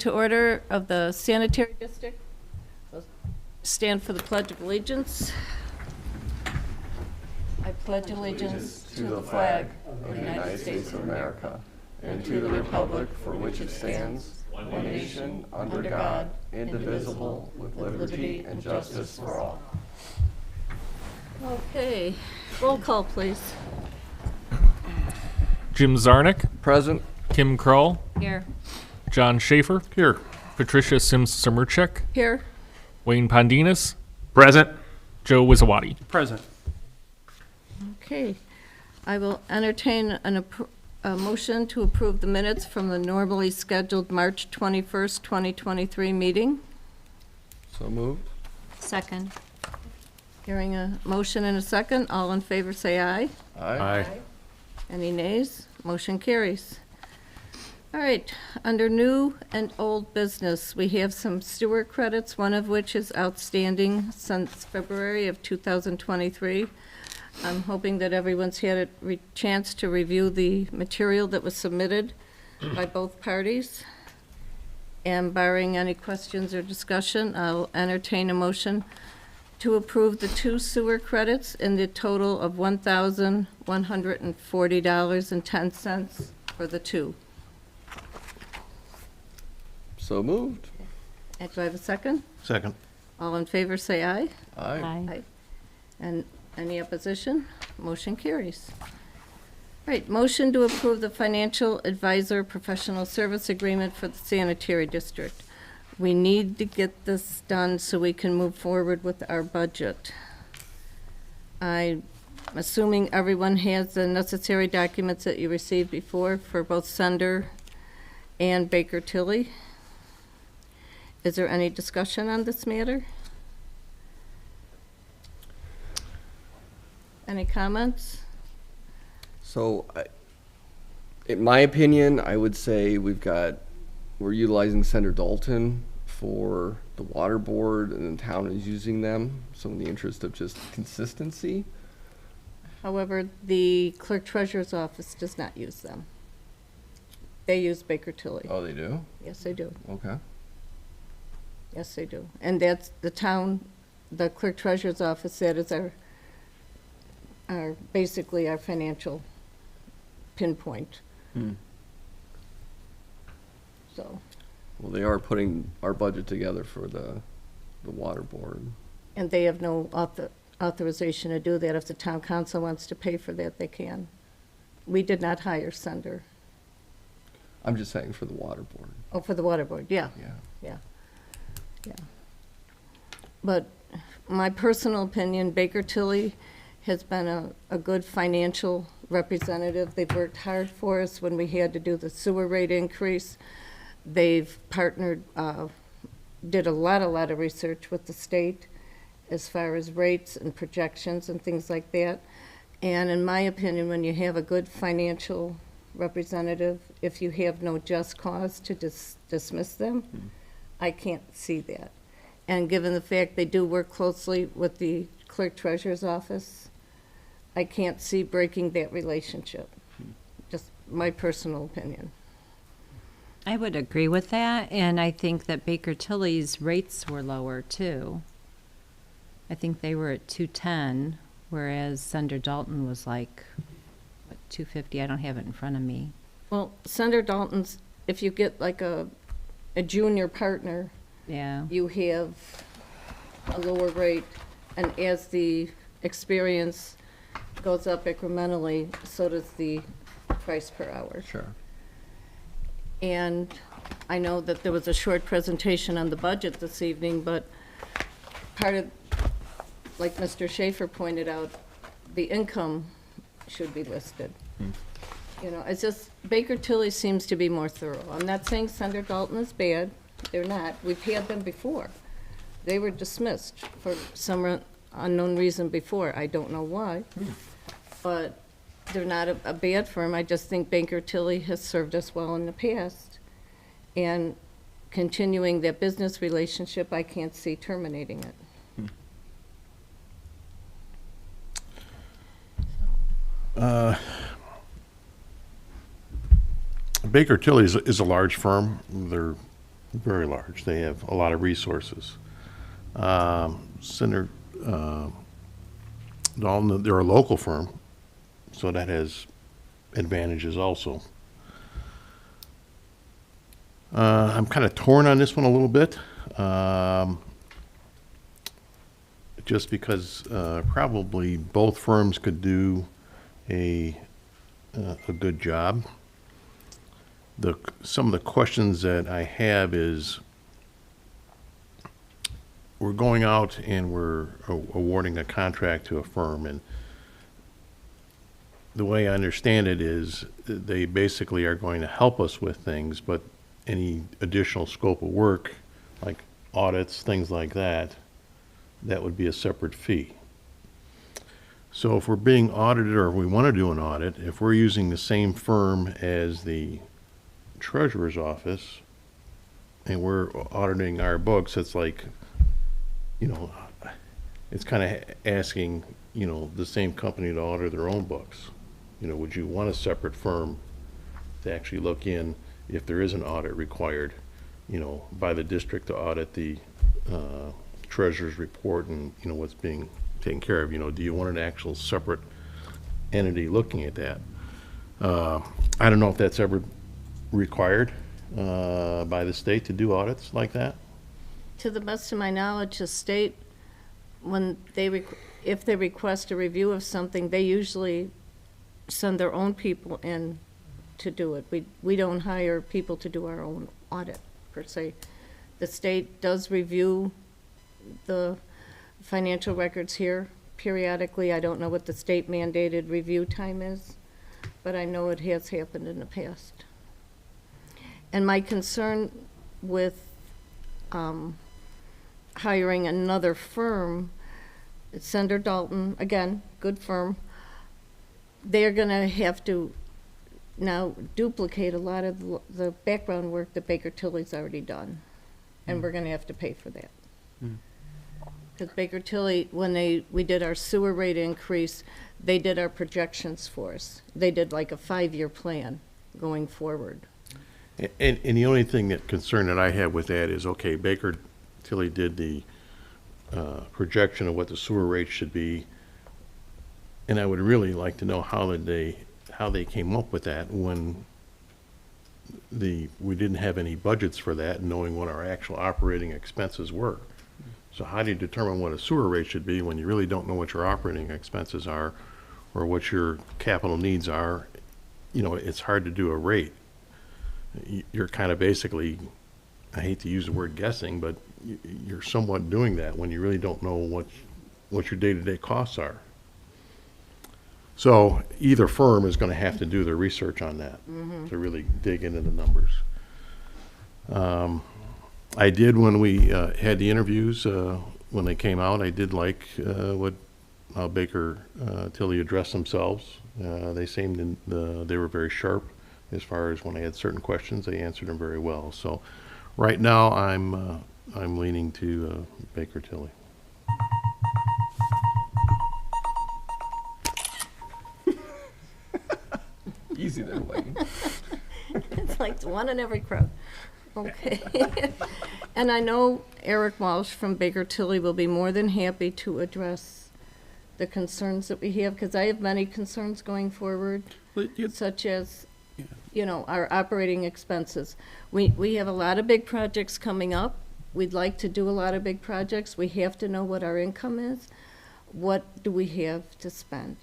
To order of the Sanitary District. We'll stand for the Pledge of Allegiance. I pledge allegiance to the flag of the United States of America and to the republic for which it stands, one nation, under God, indivisible, with liberty and justice for all. Okay, roll call, please. Jim Zarnik, Present. Kim Kroll, Here. John Schaefer. Here. Patricia Sims-Samerchek, Here. Wayne Pondinas, Present. Joe Wizawati. Present. Okay, I will entertain a motion to approve the minutes from the normally scheduled March 21st, 2023 meeting. So moved. Second. Hearing a motion and a second, all in favor say aye. Aye. Any nays? Motion carries. All right, under new and old business, we have some sewer credits, one of which is outstanding since February of 2023. I'm hoping that everyone's had a chance to review the material that was submitted by both parties. And barring any questions or discussion, I'll entertain a motion to approve the two sewer credits in the total of $1,140.10 for the two. So moved. And do I have a second? Second. All in favor, say aye. Aye. And any opposition? Motion carries. All right, motion to approve the financial advisor professional service agreement for the sanitary district. We need to get this done so we can move forward with our budget. I'm assuming everyone has the necessary documents that you received before for both Sender and Baker Tilly. Is there any discussion on this matter? Any comments? So, in my opinion, I would say we're utilizing Senator Dalton for the water board, and the town is using them. So, in the interest of just consistency. However, the clerk treasurer's office does not use them. They use Baker Tilly. Oh, they do? Yes, they do. Okay. Yes, they do. And that's the town, the clerk treasurer's office, that is basically our financial pinpoint. So, Well, they are putting our budget together for the water board. and they have no authorization to do that. If the town council wants to pay for that, they can. We did not hire Sender. I'm just saying for the water board. Oh, for the water board, yeah. Yeah. But my personal opinion, Baker Tilly has been a good financial representative. They've worked hard for us when we had to do the sewer rate increase. They've partnered, did a lot of research with the state as far as rates and projections and things like that. And in my opinion, when you have a good financial representative, if you have no just cause to dismiss them, I can't see that. And given the fact they do work closely with the clerk treasurer's office, I can't see breaking that relationship. Just my personal opinion. I would agree with that, and I think that Baker Tilly's rates were lower too. I think they were at 210, whereas Sender Dalton was like, what, 250? I don't have it in front of me. Well, Senator Dalton's, if you get like a junior partner, Yeah. you have a lower rate, and as the experience goes up incrementally, so does the price per hour. Sure. And I know that there was a short presentation on the budget this evening, but part of, like Mr. Schaefer pointed out, the income should be listed. You know, it's just, Baker Tilly seems to be more thorough. I'm not saying Senator Dalton is bad. They're not. We've had them before. They were dismissed for some unknown reason before. I don't know why. But they're not a bad firm. I just think Baker Tilly has served us well in the past. And continuing that business relationship, I can't see terminating it. Baker Tilly is a large firm. They're very large. They have a lot of resources. Senator Dalton, they're a local firm, so that has advantages also. I'm kind of torn on this one a little bit, just because probably both firms could do a good job. Some of the questions that I have is, we're going out and we're awarding a contract to a firm, and the way I understand it is they basically are going to help us with things, but any additional scope of work, like audits, things like that, that would be a separate fee. So if we're being audited, or we want to do an audit, if we're using the same firm as the treasurer's office and we're auditing our books, it's like, it's kind of asking, the same company to audit their own books. Would you want a separate firm to actually look in if there is an audit required, by the district to audit the treasurer's report and, what's being taken care of? Do you want an actual separate entity looking at that? I don't know if that's ever required by the state to do audits like that. To the best of my knowledge, the state, when if they request a review of something, they usually send their own people in to do it. We don't hire people to do our own audit, per se. The state does review the financial records here periodically. I don't know what the state mandated review time is, but I know it has happened in the past. And my concern with hiring another firm, Senator Dalton, again, good firm, they're going to have to now duplicate a lot of the background work that Baker Tilly's already done, and we're going to have to pay for that. Because Baker Tilly, when we did our sewer rate increase, they did our projections for us. They did like a 5-year plan going forward. And the only thing concern that I have with that is, okay, Baker Tilly did the projection of what the sewer rate should be, and I would really like to know how they came up with that when we didn't have any budgets for that, knowing what our actual operating expenses were. So how do you determine what a sewer rate should be when you really don't know what your operating expenses are or what your capital needs are? It's hard to do a rate. You're kind of basically, I hate to use the word guessing, but you're somewhat doing that when you really don't know what your day-to-day costs are. So either firm is going to have to do their research on that to really dig into the numbers. I did, when we had the interviews, when they came out, I did like how Baker Tilly addressed themselves. They seemed they were very sharp as far as when I had certain questions, they answered them very well. So right now I'm leaning to Baker Tilly. Easy there, Wayne. It's like one in every crowd. Okay. And I know Eric Walsh from Baker Tilly will be more than happy to address the concerns that we have, because I have many concerns going forward, such as, our operating expenses. We have a lot of big projects coming up. We'd like to do a lot of big projects. We have to know what our income is. What do we have to spend?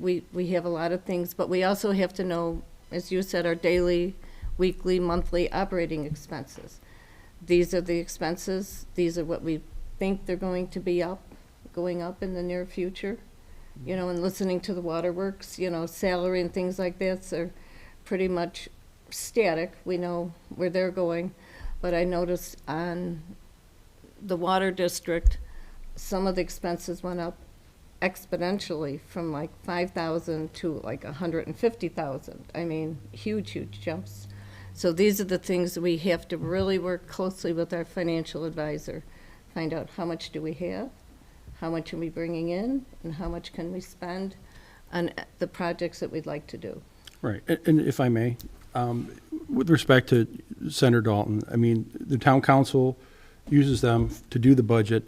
We have a lot of things, but we also have to know, as you said, our daily, weekly, monthly operating expenses. These are the expenses. These are what we think they're going to be going up in the near future. And listening to the waterworks, salary and things like that are pretty much static. We know where they're going. But I noticed on the water district, some of the expenses went up exponentially from like 5,000 to like 150,000. I mean, huge jumps. So these are the things that we have to really work closely with our financial advisor. Find out how much do we have, how much are we bringing in, and how much can we spend on the projects that we'd like to do. Right, and if I may, With respect to Senator Dalton, I mean, the town council uses them to do the budget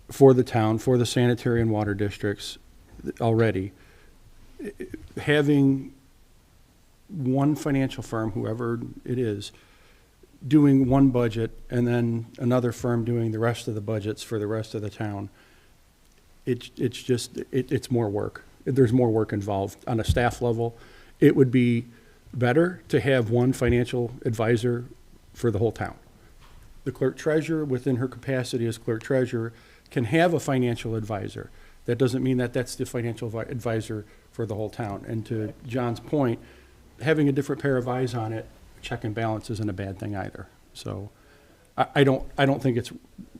for the town, for the sanitary and water districts already. Having one financial firm, whoever it is, doing one budget and then another firm doing the rest of the budgets for the rest of the town, it's more work. There's more work involved on a staff level. It would be better to have one financial advisor for the whole town. The clerk treasurer, within her capacity as clerk treasurer, can have a financial advisor. That doesn't mean that that's the financial advisor for the whole town. And to John's point, having a different pair of eyes on it, check and balance isn't a bad thing either. So I don't think it's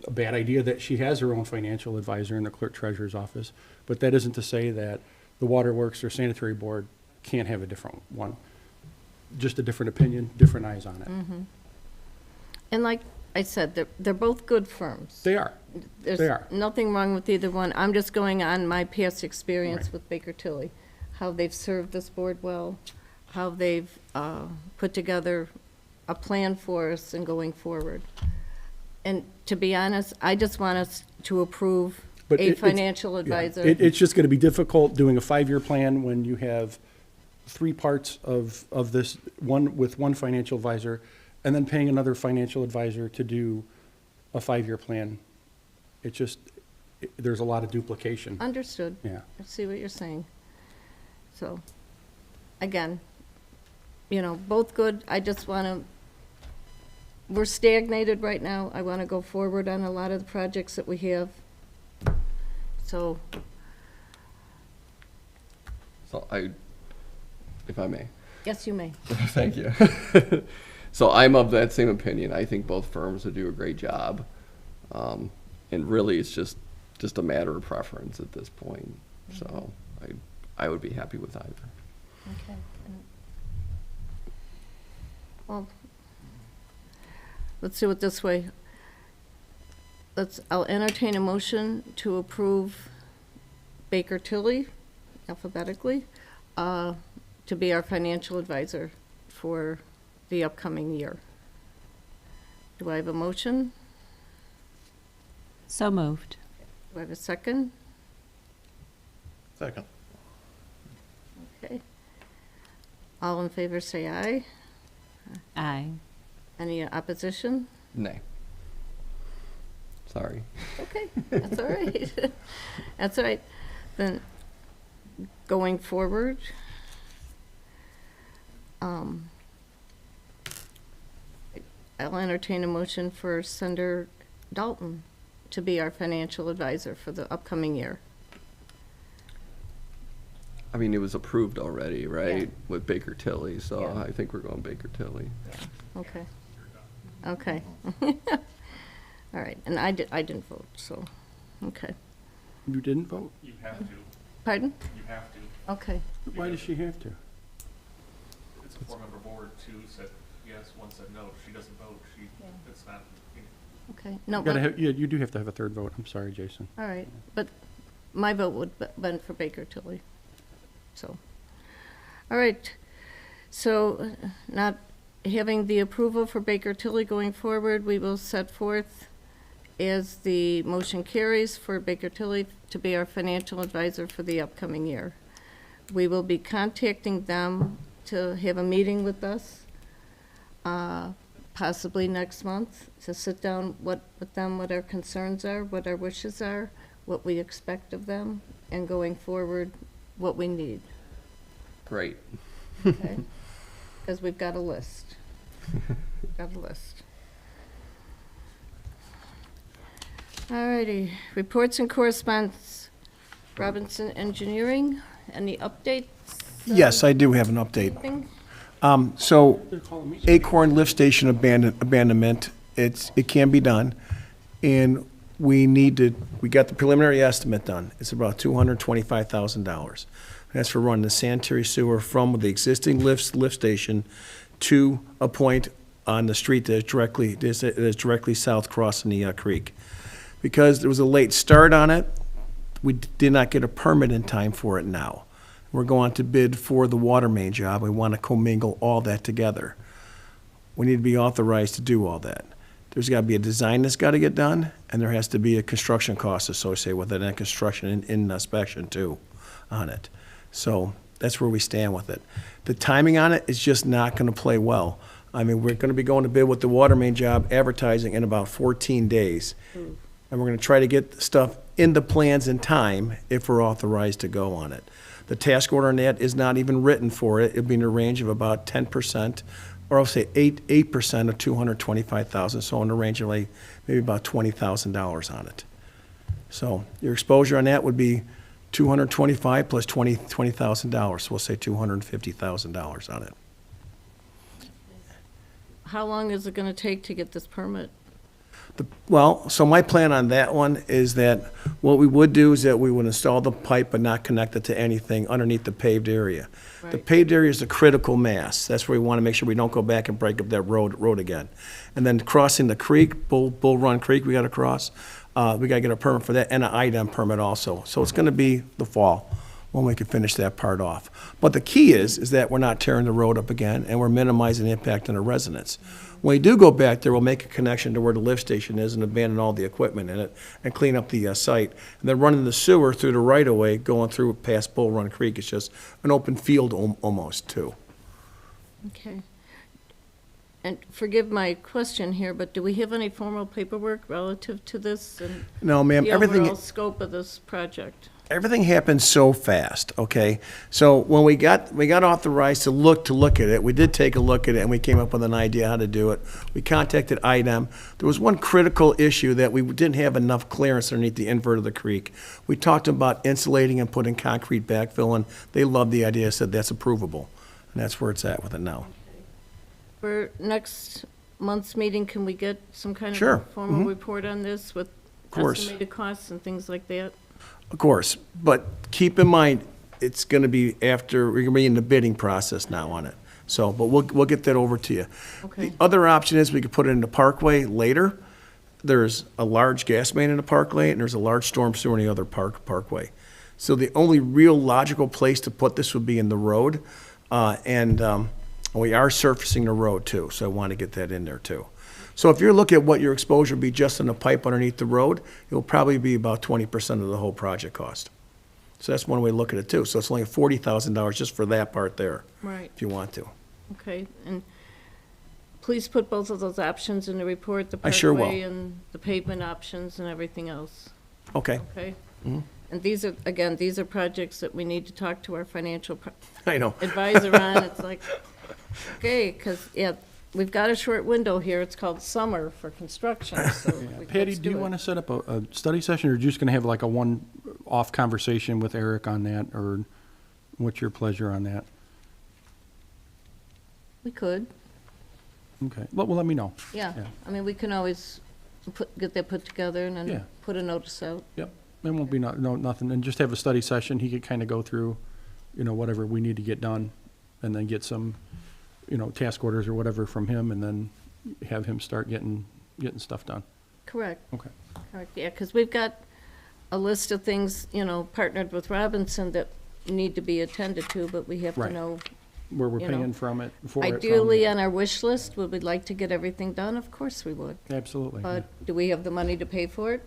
a bad idea that she has her own financial advisor in the clerk treasurer's office, but that isn't to say that the waterworks or sanitary board can't have a different one. Just a different opinion, different eyes on it. And like I said, they're both good firms. They are. There's They are. nothing wrong with either one. I'm just going on my past experience with Baker Tilly, how they've served this board well, how they've put together a plan for us and going forward. And to be honest, I just want us to approve But a it's- financial Yeah. advisor. It's just going to be difficult doing a 5-year plan when you have 3 parts of this, one with one financial advisor, and then paying another financial advisor to do a 5-year plan. It just, there's a lot of duplication. Understood. Yeah. I see what you're saying. So, again, both good. I just want to, we're stagnated right now. I want to go forward on a lot of the projects that we have. So, So if I may. yes, you may. Thank you. So I'm of that same opinion. I think both firms would do a great job. And really, it's just a matter of preference at this point. So I would be happy with either. Okay. Well, let's do it this way. I'll entertain a motion to approve Baker Tilly alphabetically to be our financial advisor for the upcoming year. Do I have a motion? So moved. Do I have a second? Second. Okay. All in favor, say aye. Aye. Any opposition? Nay. Sorry. Okay, that's all right. That's all right. Then, going forward, I'll entertain a motion for Senator Dalton to be our financial advisor for the upcoming year. I mean, it was approved already, right? Yeah. With Baker Tilly, so Yeah. I think we're going Baker Tilly. Okay. Okay. All right, and I didn't vote, so, okay. You didn't vote? You have to. Pardon? You have to. Okay, Why does she have to? It's a 4-member board. 2 said yes, 1 said no. If she doesn't vote, it's not. okay. No, You gotta but, have, you do have to have a third vote. I'm sorry, Jason. all right, but my vote would have been for Baker Tilly, so. All right, so not having the approval for Baker Tilly going forward, we will set forth as the motion carries for Baker Tilly to be our financial advisor for the upcoming year. We will be contacting them to have a meeting with us, possibly next month, to sit down with them, what our concerns are, what our wishes are, what we expect of them, and going forward, what we need, Great. okay? Because we've got a list. Got a list. All righty, reports and correspondence. Robinson Engineering, any updates? Yes, I do have an update. Anything? So They're calling me. Acorn Lift Station abandonment, it can be done. And we got the preliminary estimate done. It's about $225,000. That's for running the sanitary sewer from the existing lift station to a point on the street that is directly south crossing the creek. Because there was a late start on it, we did not get a permit in time for it now. We're going to bid for the water main job. We want to commingle all that together. We need to be authorized to do all that. There's got to be a design that's got to get done, and there has to be a construction cost associated with it, and construction in inspection too on it. So that's where we stand with it. The timing on it is just not going to play well. I mean, we're going to be going to bid with the water main job advertising in about 14 days. And we're going to try to get the stuff in the plans in time if we're authorized to go on it. The task order on that is not even written for it. It'll be in a range of about 10%, or I'll say 8% of 225,000, so in the range of like maybe about $20,000 on it. So your exposure on that would be 225 plus $20,000, so we'll say $250,000 on it. How long is it gonna take to get this permit? Well, so my plan on that one is that what we would do is that we would install the pipe but not connect it to anything underneath the paved area. The Right. paved area is the critical mass. That's where we want to make sure we don't go back and break up that road again. And then crossing the creek, Bull Run Creek, we got to cross. We got to get a permit for that and an IDEM permit also. So it's going to be the fall when we can finish that part off. But the key is that we're not tearing the road up again and we're minimizing the impact on the residents. When we do go back there, we'll make a connection to where the lift station is and abandon all the equipment in it and clean up the site. And then running the sewer through the right-of-way, going through past Bull Run Creek, it's just an open field almost, too. Okay. And forgive my question here, but do we have any formal paperwork relative to this and No, ma'am, the everything... overall scope of this project? Everything happened so fast, okay? So when we got authorized to look at it, we did take a look at it, and we came up with an idea how to do it. We contacted IDEM. There was one critical issue that we didn't have enough clearance underneath the invert of the creek. We talked about insulating and putting concrete backfill, and they loved the idea, said that's approvable. And that's where it's at with it now. For next month's meeting, can we get some kind of Sure. a formal report on this with course. estimated costs and things like that? Of course, but keep in mind, it's gonna be after, we're gonna be in the bidding process now on it. So, but we'll get that over to you. Okay. The other option is we could put it in the parkway later. There's a large gas main in the parkway, and there's a large storm sewer in the other parkway. So the only real logical place to put this would be in the road, and we are surfacing the road too, so I want to get that in there too. So if you're looking at what your exposure would be just in a pipe underneath the road, it'll probably be about 20% of the whole project cost. So that's one way to look at it too. So it's only $40,000 just for that part there, Right, if you want to. okay. And please put both of those options in the report, the I sure will. parkway and the pavement options and everything else, Okay, okay? And these are, again, these are projects that we need to talk to our financial I know. advisor on. It's like, okay, because, yeah, we've got a short window here. It's called summer for construction, so Patty, do you want to set up a study session, or are you just going to have like a one-off conversation with Eric on that, or what's your pleasure on that? We could, Okay, well, let me know. yeah. Yeah. I mean, we can always get that put together and Yeah. then put a notice out. Yep, it won't be nothing, and just have a study session, he could kind of go through, whatever we need to get done, and then get some, task orders or whatever from him, and then have him start getting stuff done. Correct, Okay. correct, yeah, because we've got a list of things, partnered with Robinson that need to be attended to, but we have to Right. know. Where we're You know, paying for it from. Ideally, on our wish list, would we like to get everything done? Of course we would. Absolutely, yeah. But do we have the money to pay for it?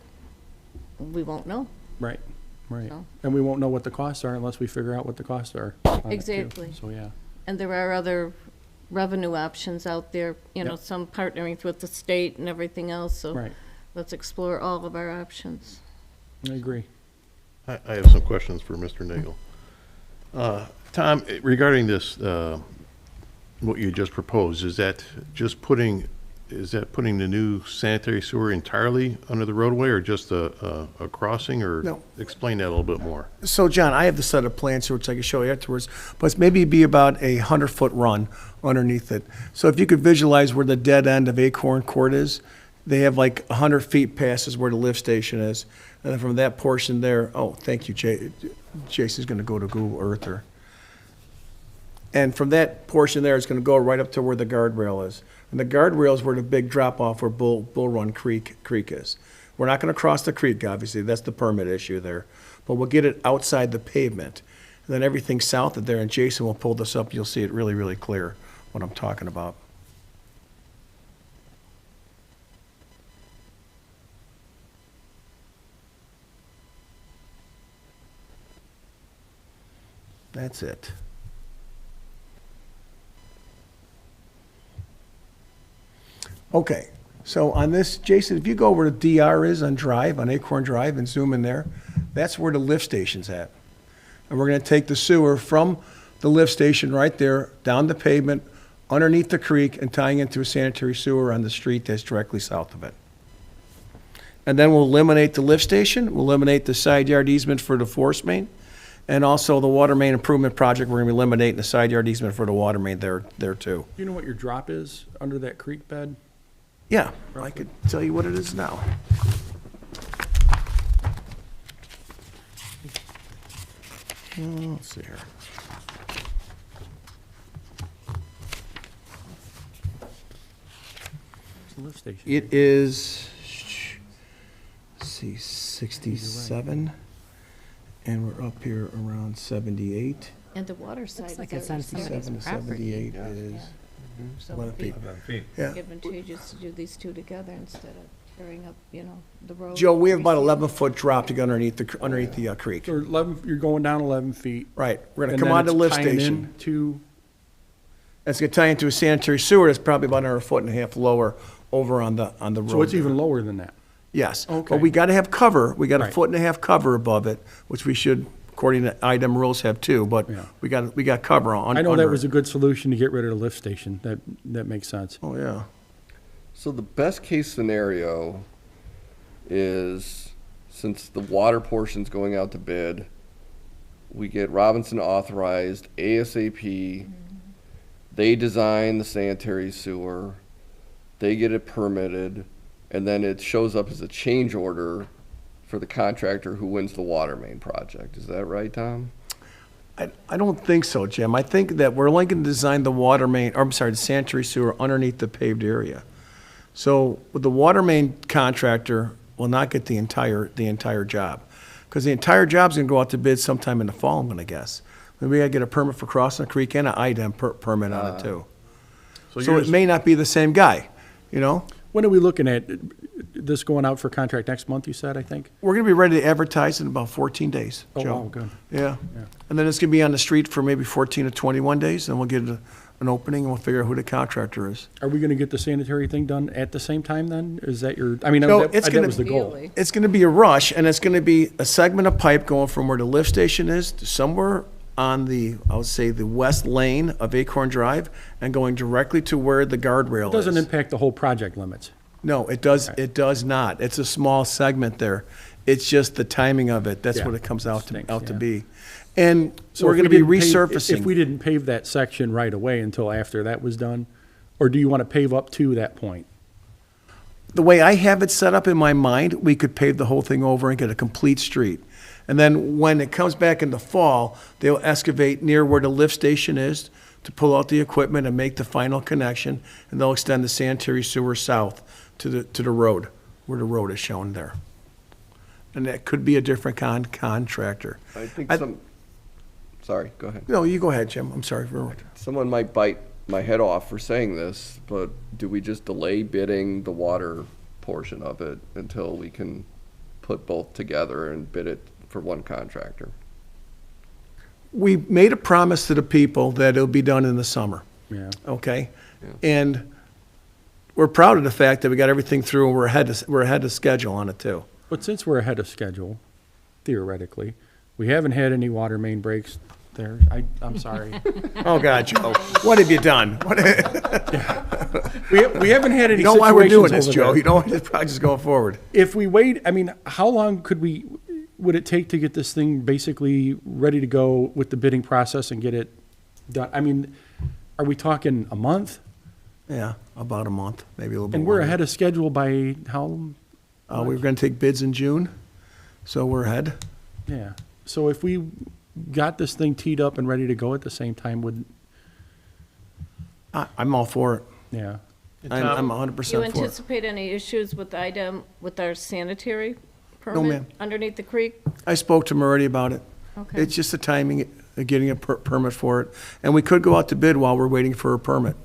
We won't know. Right. So- And we won't know what the costs are unless we figure out what the costs are on it, too. Exactly. So, yeah. And there are other revenue options out there, Yep. some partnering with the state and everything else, so Right, let's explore all of our options. I agree. I have some questions for Mr. Nagel. Tom, regarding this, what you just proposed, is that putting the new sanitary sewer entirely under the roadway, or just a crossing, or? No. Explain that a little bit more. So, John, I have the set of plans here, which I can show you afterwards, but it's maybe be about a 100-foot run underneath it. So if you could visualize where the dead end of Acorn Court is, they have like 100 feet past is where the lift station is. And then from that portion there, oh, thank you, Jason's gonna go to Google Earth here. And from that portion there, it's gonna go right up to where the guardrail is. And the guardrail is where the big drop-off where Bull Run Creek is. We're not gonna cross the creek, obviously, that's the permit issue there. But we'll get it outside the pavement. And then everything south of there, and Jason will pull this up, you'll see it really, really clear what I'm talking about. That's it. Okay, so on this, Jason, if you go where the DR is on Drive, on Acorn Drive, and zoom in there, that's where the lift station's at. And we're gonna take the sewer from the lift station right there, down the pavement, underneath the creek, and tying into a sanitary sewer on the street that's directly south of it. And then we'll eliminate the lift station, we'll eliminate the side yard easement for the force main, and also the water main improvement project, we're gonna be eliminating the side yard easement for the water main there too. Do you know what your drop is under that creek bed? Yeah, I could tell you what it is now. Let's see here. It's the lift station. It is, let's see, 67, and we're up here around 78. And the water side is like it's at on somebody's 7 to property. 78 is So 11 it'd feet. be Yeah. advantageous to do these two together instead of tearing up, the road. Joe, we have about Receive- 11-foot drop to go underneath the creek. So 11, you're going down 11 feet. Right, we're gonna and come then out of the it's lift tying station. into, It's gonna tie into a sanitary sewer that's probably about another foot and a half lower over on the road. so it's there. even lower than that. Yes, Okay. but we gotta have cover, we got a Right. foot and a half cover above it, which we should, according to IDEM rules, have too, but Yeah. we got cover on. I know that under was it. a good solution to get rid of the lift station. That makes sense. Oh, yeah. So the best case scenario is, since the water portion's going out to bid, we get Robinson authorized ASAP. They design the sanitary sewer, they get it permitted, and then it shows up as a change order for the contractor who wins the water main project. Is that right, Tom? I don't think so, Jim. I think that we're only gonna design the water main, or I'm sorry, the sanitary sewer underneath the paved area. So with the water main contractor will not get the entire job. Because the entire job's gonna go out to bid sometime in the fall, I'm gonna guess. Then we gotta get a permit for crossing the creek and an IDEM permit on it too. So yours- it may not be the same guy, you know? When are we looking at this going out for contract next month, you said, I think? We're gonna be ready to advertise in about 14 days, Oh, Joe. wow, good. Yeah. Yeah. And then it's gonna be on the street for maybe 14 to 21 days, and we'll get an opening, and we'll figure out who the contractor is. Are we gonna get the sanitary thing done at the same time then? Is that your, I mean, No, that it's that gonna- was the goal. Ideally. It's gonna be a rush, and it's gonna be a segment of pipe going from where the lift station is to somewhere on the, I would say, the west lane of Acorn Drive, and going directly to where the guardrail It doesn't is. impact the whole project limits. No, it does not. It's a small segment there. It's just the timing of it. That's Yeah. what it comes out Stinks, to yeah. be. And So we're if gonna we be didn't pave- resurfacing. If we didn't pave that section right away until after that was done, or do you want to pave up to that point? The way I have it set up in my mind, we could pave the whole thing over and get a complete street. And then when it comes back in the fall, they'll excavate near where the lift station is to pull out the equipment and make the final connection, and they'll extend the sanitary sewer south to the road, where the road is shown there. And that could be a different contractor. I think I- sorry, go ahead. No, you go ahead, Jim. I'm sorry for. Someone might bite my head off for saying this, but do we just delay bidding the water portion of it until we can put both together and bid it for one contractor? We made a promise to the people that it'll be done in the summer. Yeah. Okay? Yeah. And we're proud of the fact that we got everything through and we're ahead of schedule on it too. But since we're ahead of schedule, theoretically, we haven't had any water main breaks there. I'm sorry. Oh, God, Joe, what have you done? We haven't had any You know why we're doing this, situations over Joe? there. You know, this project's going forward. If we wait, I mean, how long would it take to get this thing basically ready to go with the bidding process and get it done? I mean, are we talking a month? Yeah, about a month, maybe a little bit And we're longer. ahead of schedule by how? We were gonna take bids in June, so we're ahead. Yeah. So if we got this thing teed up and ready to go at the same time, I'm all for it. yeah. I'm Do you 100% for it. anticipate any issues with IDEM, with our sanitary ma'am. permit underneath the creek? I spoke to him already about it. Okay. It's just the timing. getting a permit for it. And we could go out to bid while we're waiting for a permit.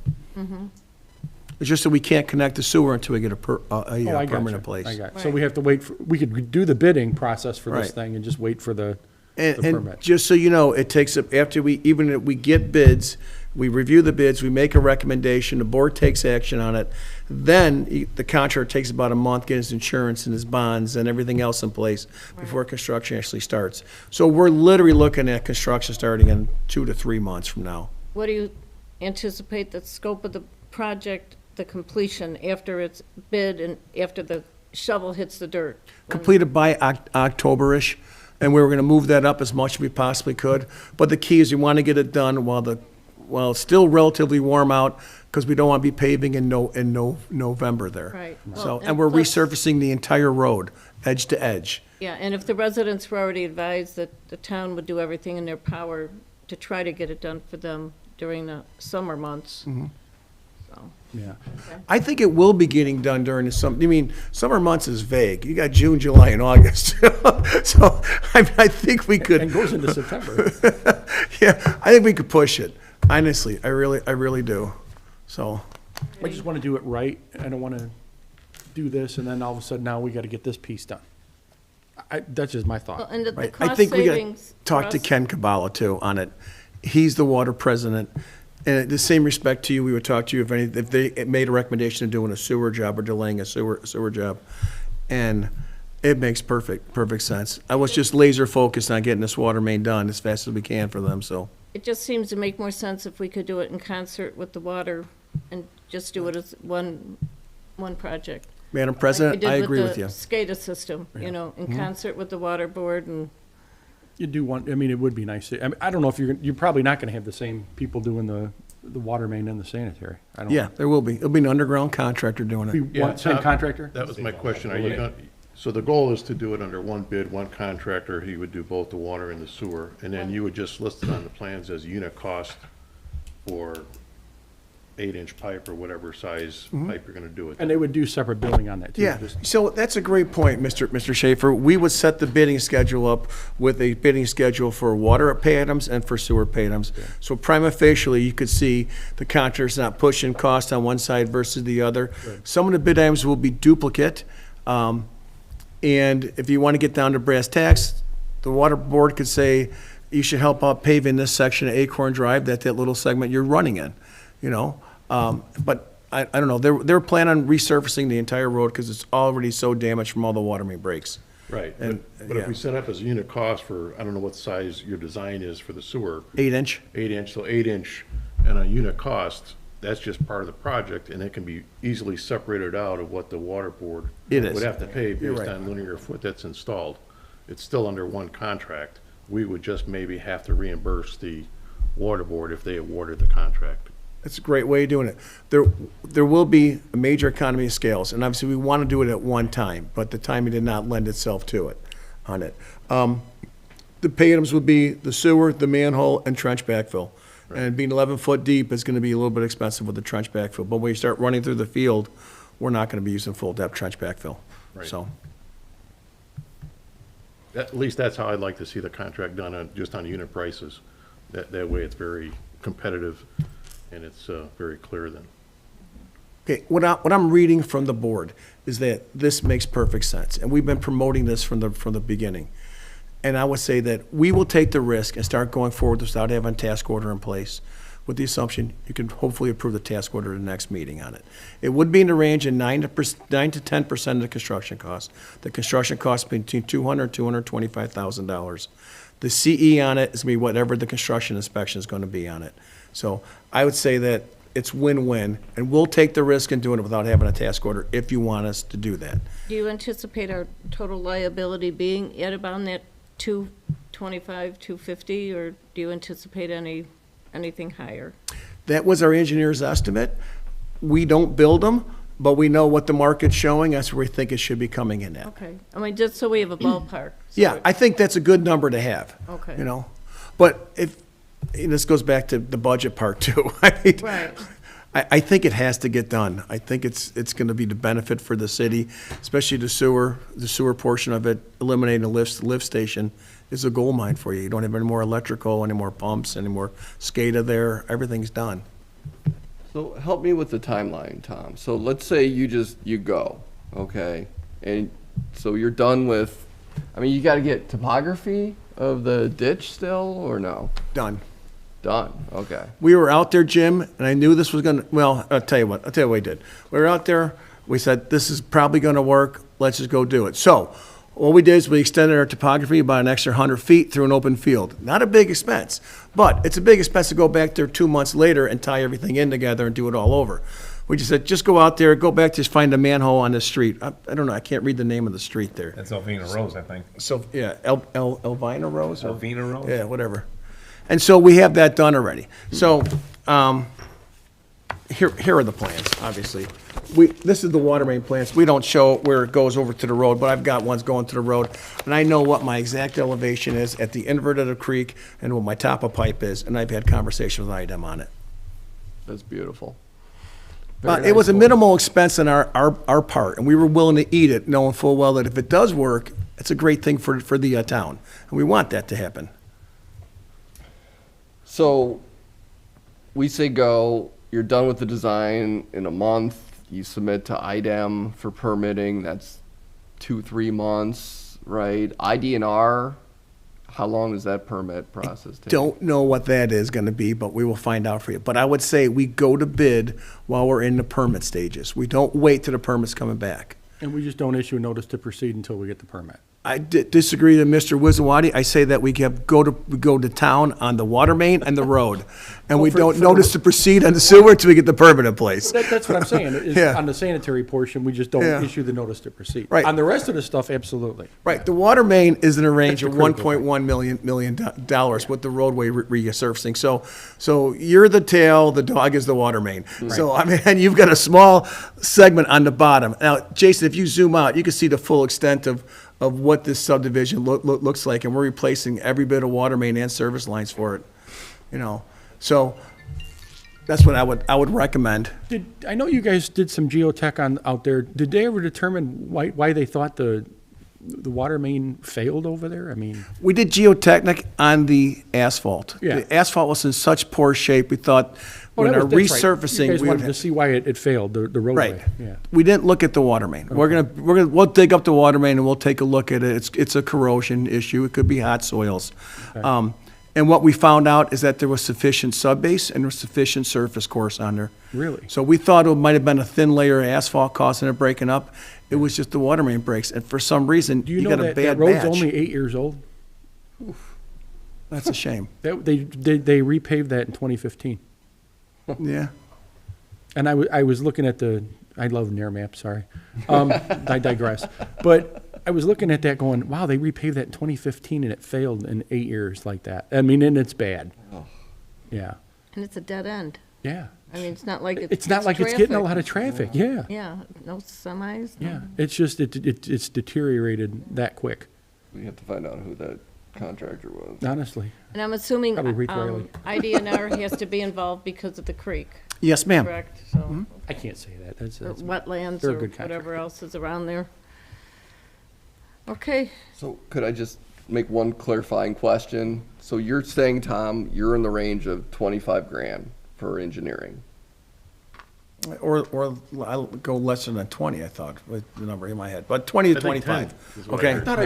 It's just that we can't connect the sewer until we get a Oh, I got permit you. in place. I got, so we have to wait for, we could do the bidding process for this Right. thing and just wait for the And permit. just so you know, it takes, after we, even if we get bids, we review the bids, we make a recommendation, the board takes action on it, then the contractor takes about a month, getting his insurance and his bonds and everything else in place before construction actually starts. So we're literally looking at construction starting in 2 to 3 months from now. What do you anticipate the scope of the project, the completion, after it's bid and after the shovel hits the dirt? Completed by October-ish, and we were gonna move that up as much as we possibly could. But the key is you wanna get it done while it's still relatively warm out, because we don't wanna be paving in November there. Right. So, Well, and we're plus- resurfacing the entire road, edge to edge. Yeah, and if the residents were already advised that the town would do everything in their power to try to get it done for them during the summer months. So, Yeah. I think it will be getting done during the summer. I mean, summer months is vague. You got June, July, and August. So I think we could. And goes into September. Yeah, I think we could push it. Honestly, I really do. So, I just want to do it right. I don't want to do this and then all of a sudden now we got to get this piece done. That's just my well, thought. and the right. I cost think we got to savings. talk for to us- Ken Kabala too on it. He's the water president. And the same respect to you, we would talk to you if they made a recommendation of doing a sewer job or delaying a sewer job. And it makes perfect sense. I was just laser focused on getting this water main done as fast as we can for them, so. It just seems to make more sense if we could do it in concert with the water and just do it as one project. Madam Like President, we I did agree with the you. SCADA system, in concert with the water board and, You do want, I mean, it would be nice. I mean, I don't know if you're probably not going to have the same people doing the water main and the sanitary. I don't. Yeah, there will be. It'll be an underground contractor doing Be it. Yeah, one, same Tom, contractor? That was my question. Are you going, so the goal is to do it under one bid, one contractor. He would do both the water and the sewer. And then you would just list it on the plans as unit cost for 8-inch pipe or whatever size pipe you're going to do it. And they would do separate billing on that too. Yeah, just- so that's a great point, Mr. Schaefer. We would set the bidding schedule up with a bidding schedule for water pay items and for sewer pay items. So prima facie, you could see the contractor's not pushing cost on one side versus the other. Some of the bid items will be duplicate. And if you want to get down to brass tacks, the water board could say, you should help out paving this section of Acorn Drive, that little segment you're running in, you know? But I don't know, they're planning on resurfacing the entire road because it's already so damaged from all the water main breaks. Right, And, but if yeah. we set up as a unit cost for, I don't know what size your design is for the sewer, 8-inch? 8-inch, so 8-inch and a unit cost, that's just part of the project, and it can be easily separated out of what the water board It is. would have to pay You're based right. on linear foot that's installed. It's still under one contract. We would just maybe have to reimburse the water board if they awarded the contract. That's a great way of doing it. There will be a major economy of scales, and obviously we want to do it at one time, but the timing did not lend itself to it, on it. The pay items would be the sewer, the manhole, and trench backfill. And being 11-foot deep is going to be a little bit expensive with the trench backfill, but when you start running through the field, we're not going to be using full depth trench backfill. Right. So, At least that's how I'd like to see the contract done, just on unit prices. That way it's very competitive and it's very clear then. okay, what I'm reading from the board is that this makes perfect sense, and we've been promoting this from the beginning. And I would say that we will take the risk and start going forward without having a task order in place, with the assumption you can hopefully approve the task order at the next meeting on it. It would be in the range of 9 to 10% of the construction cost. The construction cost between $200,000 and $225,000. The CE on it is going to be whatever the construction inspection is going to be on it. So I would say that it's win-win, and we'll take the risk in doing it without having a task order if you want us to do that. do you anticipate our total liability being at about that 225, 250, or do you anticipate anything higher? That was our engineer's estimate. We don't build them, but we know what the market's showing. That's where we think it should be coming in at. Okay, I mean, just so we have a ballpark. So Yeah, I think that's a good number to have. Okay. You know, but and this goes back to the budget part too. I mean, Right. I think it has to get done. I think it's going to be the benefit for the city, especially the sewer portion of it, eliminating the lift station is a gold mine for you. You don't have any more electrical, any more pumps, any more SCADA there. Everything's done. So help me with the timeline, Tom. So let's say you go, okay? And so you're done with, I mean, you gotta get topography of the ditch still, or no? Done. Done, okay. We were out there, Jim, and I knew this was gonna, well, I'll tell you what we did. We were out there, we said, this is probably gonna work, let's just go do it. So, what we did is we extended our topography by an extra 100 feet through an open field. Not a big expense, but it's a big expense to go back there 2 months later and tie everything in together and do it all over. We just said, just go out there, go back, just find a manhole on the street. I don't know, I can't read the name of the street there. That's Elvina Rose, I think. So, yeah, Elvina Rose? or- Elvina Rose? Yeah, whatever. And so we have that done already. So, here are the plans, obviously. This is the water main plans. We don't show where it goes over to the road, but I've got ones going to the road. And I know what my exact elevation is at the invert of the creek and what my top of pipe is, and I've had conversations with IDEM on it. That's beautiful. Very It was a nice. minimal expense on our part, and we were willing to eat it, knowing full well that if it does work, it's a great thing for the town. And we want that to happen. So, we say go, you're done with the design in a month, you submit to IDEM for permitting, that's 2-3 months, right? IDNR, how long does that permit process take? Don't know what that is gonna be, but we will find out for you. But I would say we go to bid while we're in the permit stages. We don't wait till the permit's coming back. And we just don't issue a notice to proceed until we get the permit. I disagree with Mr. Wizawati. I say that we go to town on the water main and the road. And we don't notice to proceed on the sewer until we get the permit in place. That's what I'm saying, is Yeah. on the sanitary portion, we just don't Yeah. issue the notice to proceed. Right. On the rest of the stuff, absolutely. Right, the water main is in a range of That's the critical $1.1 million with the roadway resurfacing. So you're the tail, the dog is the water main. So, I mean, and you've got a small segment on the bottom. Now, Jason, if you zoom out, you can see the full extent of what this subdivision looks like, and we're replacing every bit of water main and service lines for it, you know. So that's what I would recommend. I know you guys did some geotech out there. Did they ever determine why they thought the water main failed over there? I mean, We did geotechnic on the asphalt. Yeah. The asphalt was in such poor shape, we thought when our that's right. resurfacing. You guys we would wanted to see why it failed, the roadway. Right. Yeah. We didn't look at the water main. We'll dig up the water main and we'll take a look at it. It's a corrosion issue. It could be hot soils. And what we found out is that there was sufficient subbase and there was sufficient surface course on there. Really? So we thought it might have been a thin layer of asphalt causing it breaking up. It was just the water main breaks. And for some reason, Do you know got a that bad road's batch. only 8 years old? That's a shame. They repaved that in 2015. Yeah. And I was looking at I love Nair Map, sorry. I digress. But I was looking at that going, wow, they repaved that in 2015 and it failed in 8 years like that. I mean, and it's bad. Yeah. And it's a dead end. Yeah. I mean, it's not like It's not like it's getting a traffic. lot of traffic. Yeah. Yeah, no semis. no- Yeah. It's just, it's deteriorated that quick, We have to find out who that contractor was. honestly. And I'm assuming Probably Reed Riley. IDNR has to be involved because of the creek, Yes, ma'am. correct? So, I can't say that. That's or wetlands they're a or good whatever contractor. else is around there. Okay, So could I just make one clarifying question? So you're saying, Tom, you're in the range of 25 grand for engineering? Or I'll go less than 20, I thought, with the number in my head, but 20 to 25. Okay. I thought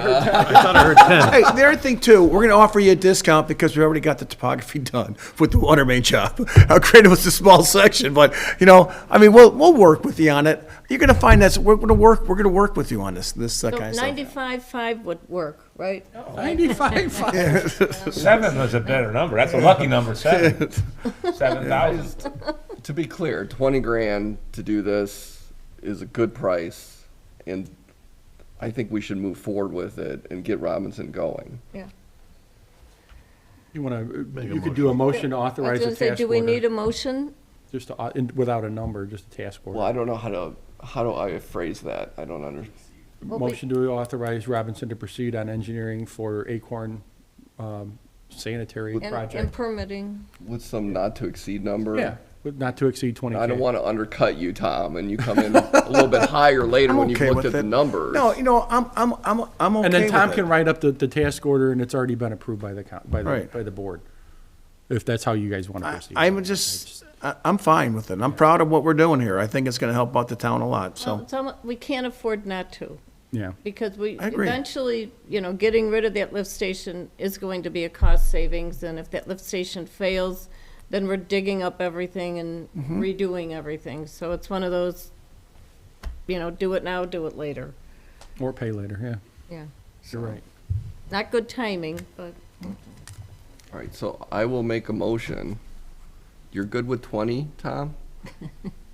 I heard 10. Hey, the other thing too, we're gonna offer you a discount because we already got the topography done with the water main job. How great it was a small section, but, you know, I mean, we'll work with you on it. You're gonna find that, we're gonna work with you on this so kind of stuff. 95.5 would work, right? 95. 7 was a better number. That's a lucky number, 7. 7,000. To be clear, 20 grand to do this is a good price, and I think we should move forward with it and get Robinson going. Yeah. You want to, Make a you could do a motion to I was authorize a gonna say, task do we need order. a motion? Just without a number, just a task order. Well, I don't know how do I phrase that? I don't understand. Well, we- Motion to authorize Robinson to proceed on engineering for Acorn Sanitary And project. permitting, With some not to exceed number? Yeah, not to exceed 20K. I don't want to undercut you, Tom, and you come in a little bit higher later I'm when you've okay looked with at it. the numbers. No, I'm okay And then with Tom it. can write up the task order, and it's already been approved by the, Right. by the board, if that's how you guys want to proceed. I'm fine with it. I'm proud of what we're doing here. I think it's gonna help out the town a lot, Well, so. we can't afford not to. Yeah. Because we, I agree. eventually, getting rid of that lift station is going to be a cost savings, and if that lift station fails, then we're digging up everything and Mm-hmm. redoing everything. So it's one of those, do it now, do it later. Or pay later, yeah. Yeah. You're right. Not good timing, but All right, so I will make a motion. You're good with 20, Tom?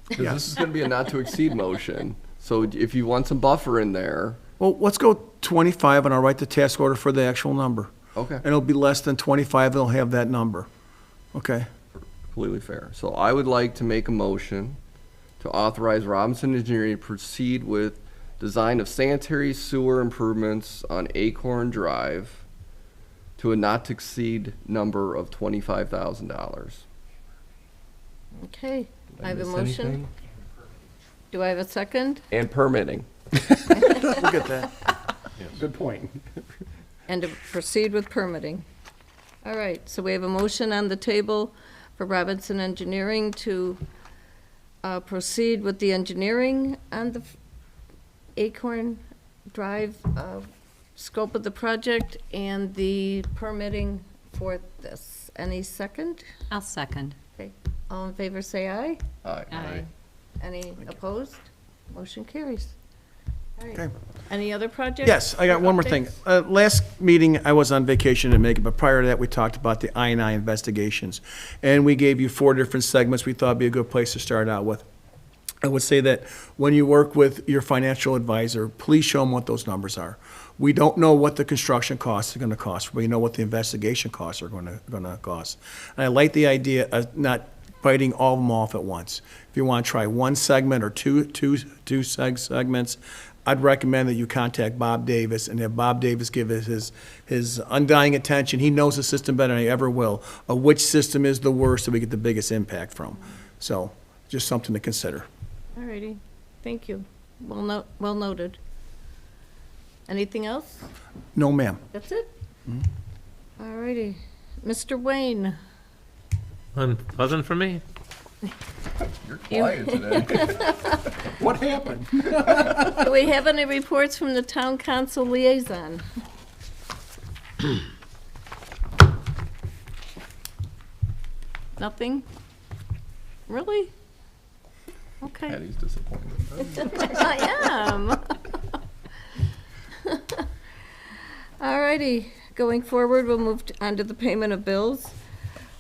Because this is going to be a not to exceed motion. So if you want some buffer in there, Well, let's go 25, and I'll write the task order for the actual number. okay, And it'll be less than 25, it'll have that number. Okay? completely fair. So I would like to make a motion to authorize Robinson Engineering to proceed with design of sanitary sewer improvements on Acorn Drive to a not to exceed number of $25,000. okay. Did I have a miss motion. anything? Do I have a second? And permitting. Look at that. Good point. And to proceed with permitting. All right, so we have a motion on the table for Robinson Engineering to proceed with the engineering on the Acorn Drive scope of the project and the permitting for this. Any second? I'll second. Okay, all in favor, say aye. Aye. Any opposed? Motion carries. All right. Okay. Any other projects? Yes, I got or one more thing. updates? Last meeting, I was on vacation to make it, but prior to that, we talked about the I&I investigations. And we gave you 4 different segments we thought would be a good place to start out with. I would say that when you work with your financial advisor, please show them what those numbers are. We don't know what the construction costs are gonna cost. We know what the investigation costs are gonna cost. And I like the idea of not biting all of them off at once. If you wanna try one segment or two segments, I'd recommend that you contact Bob Davis and have Bob Davis give us his undying attention. He knows the system better than he ever will, of which system is the worst that we get the biggest impact from. So, just something to consider. All righty, thank you. Well noted. Anything else? No, ma'am. That's it? All righty. Mr. Wayne, Wasn't for me. You're quiet today. What happened? do we have any reports from the town council liaison? Nothing? Really? Okay. Patty's disappointed. I am. All righty, going forward, we'll move on to the payment of bills.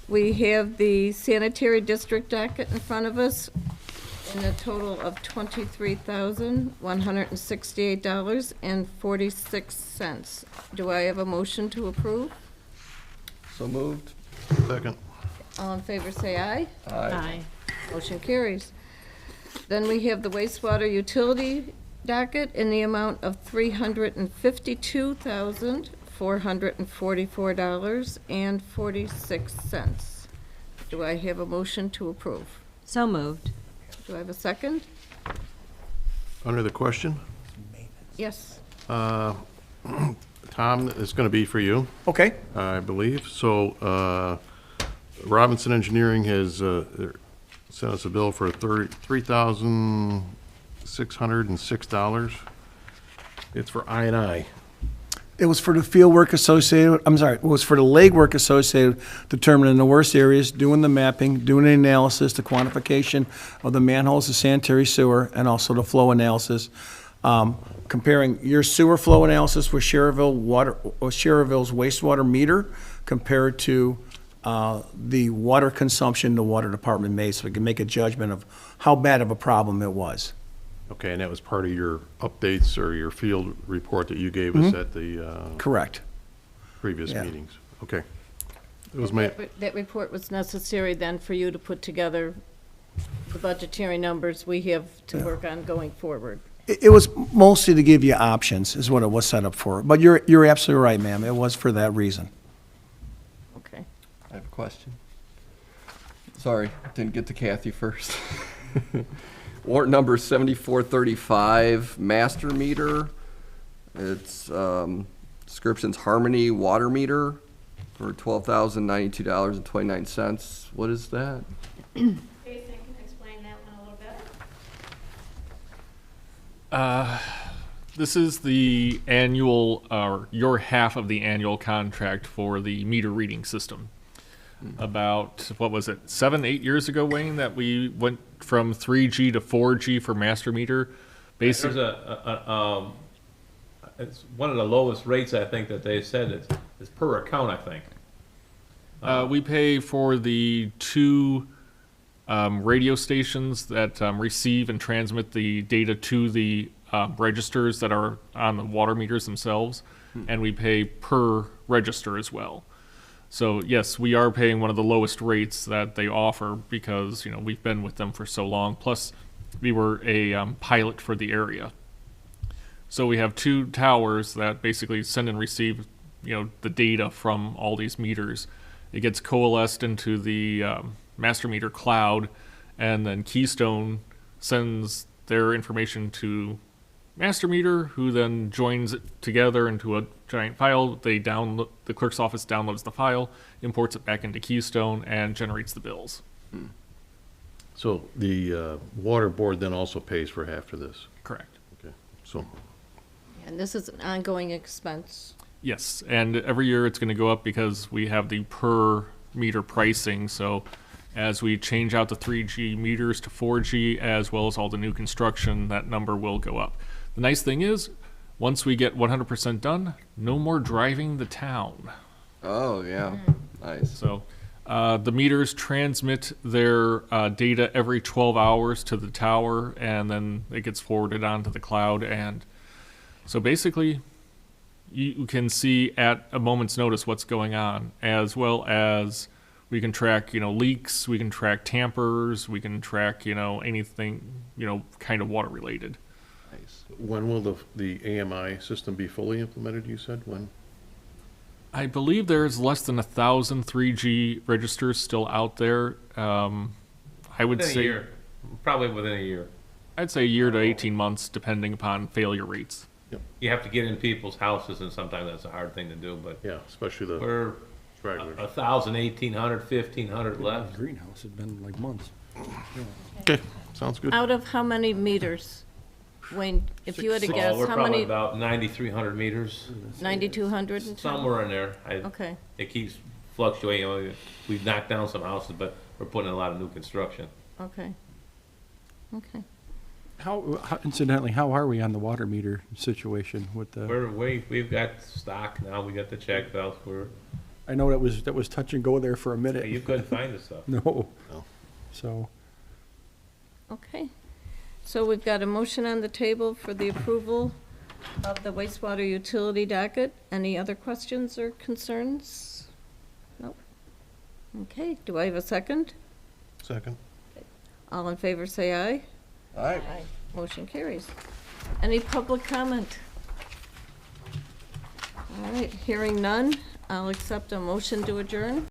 We have the sanitary district docket in front of us in a total of $23,168.46. Do I have a motion to approve? So moved. Second. All in favor, say aye. Aye. Motion carries. Then we have the wastewater utility docket in the amount of $352,444.46. Do I have a motion to approve? So moved. Do I have a second? Under the question, Yes. Tom, it's gonna be for you, Okay? I believe. So, Robinson Engineering has, sent us a bill for $3,606. It's for I&I. It was for the field work associated, I'm sorry, it was for the legwork associated, determining the worst areas, doing the mapping, doing the analysis, the quantification of the manholes, the sanitary sewer, and also the flow analysis. Comparing your sewer flow analysis with Sherrville's wastewater meter compared to the water consumption the water department made, so we can make a judgment of how bad of a problem it was. Okay, and that was part of your updates or your field report that you gave us at the Correct. previous Yeah. meetings? Okay. It was my, That report was necessary then for you to put together the budgetary numbers we have to work on going forward. It was mostly to give you options, is what it was set up for. But you're absolutely right, ma'am. It was for that reason. Okay. I have a question. Sorry, didn't get to Kathy first. Warrant number 7435, master meter. It's, description's Harmony water meter for $12,092.29. What is that? Jason can explain that one a little better. This is the annual, or your half of the annual contract for the meter reading system. About, what was it, 7-8 years ago, Wayne, that we went from 3G to 4G for master meter. There's Basically, it's one of the lowest rates, I think, that they said it's per account, I think. we pay for the two radio stations that receive and transmit the data to the registers that are on the water meters themselves, and we pay per register as well. So yes, we are paying one of the lowest rates that they offer because, you know, we've been with them for so long. Plus, we were a pilot for the area. So we have two towers that basically send and receive, you know, the data from all these meters. It gets coalesced into the master meter cloud, and then Keystone sends their information to master meter, who then joins it together into a giant file. They download, the clerk's office downloads the file, imports it back into Keystone, and generates the bills. So the water board then also pays for half of this. Correct. Okay, so, And this is an ongoing expense. Yes, and every year it's going to go up because we have the per meter pricing. So as we change out the 3G meters to 4G, as well as all the new construction, that number will go up. The nice thing is, once we get 100% done, no more driving the town. Oh, yeah, nice. So the meters transmit their data every 12 hours to the tower, and then it gets forwarded onto the cloud. And so basically, you can see at a moment's notice what's going on, as well as we can track, you know, leaks, we can track tampers, we can track, you know, anything, you know, kind of water related. Nice. when will the AMI system be fully implemented, you said? When? I believe there's less than 1,000 3G registers still out there. I would Within a say, year, probably within a year. I'd say a year to 18 months, depending upon failure rates. You have to get in people's houses, and sometimes that's a hard thing to do, but Yeah, especially the we're stragglers. 1,000, 1,800, 1,500 left. Greenhouse had been like months. Okay, sounds good. Out of how many meters? Wayne, if you had to guess, We're how probably many? about 9,300 meters, 9,200 and some? somewhere in there. Okay, It keeps fluctuating. You know, we've knocked down some houses, but we're putting in a lot of new construction. okay. Okay. Incidentally, how are we on the water meter situation with the, We've got stock now. We got the check valves. I know that was touch and go there for a minute. You couldn't find the stuff. No. No. So, Okay. So we've got a motion on the table for the approval of the wastewater utility docket. Any other questions or concerns? Nope. Okay, do I have a second? Second. All in favor, say aye. Aye. Motion carries. Any public comment? All right, hearing none, I'll accept a motion to adjourn.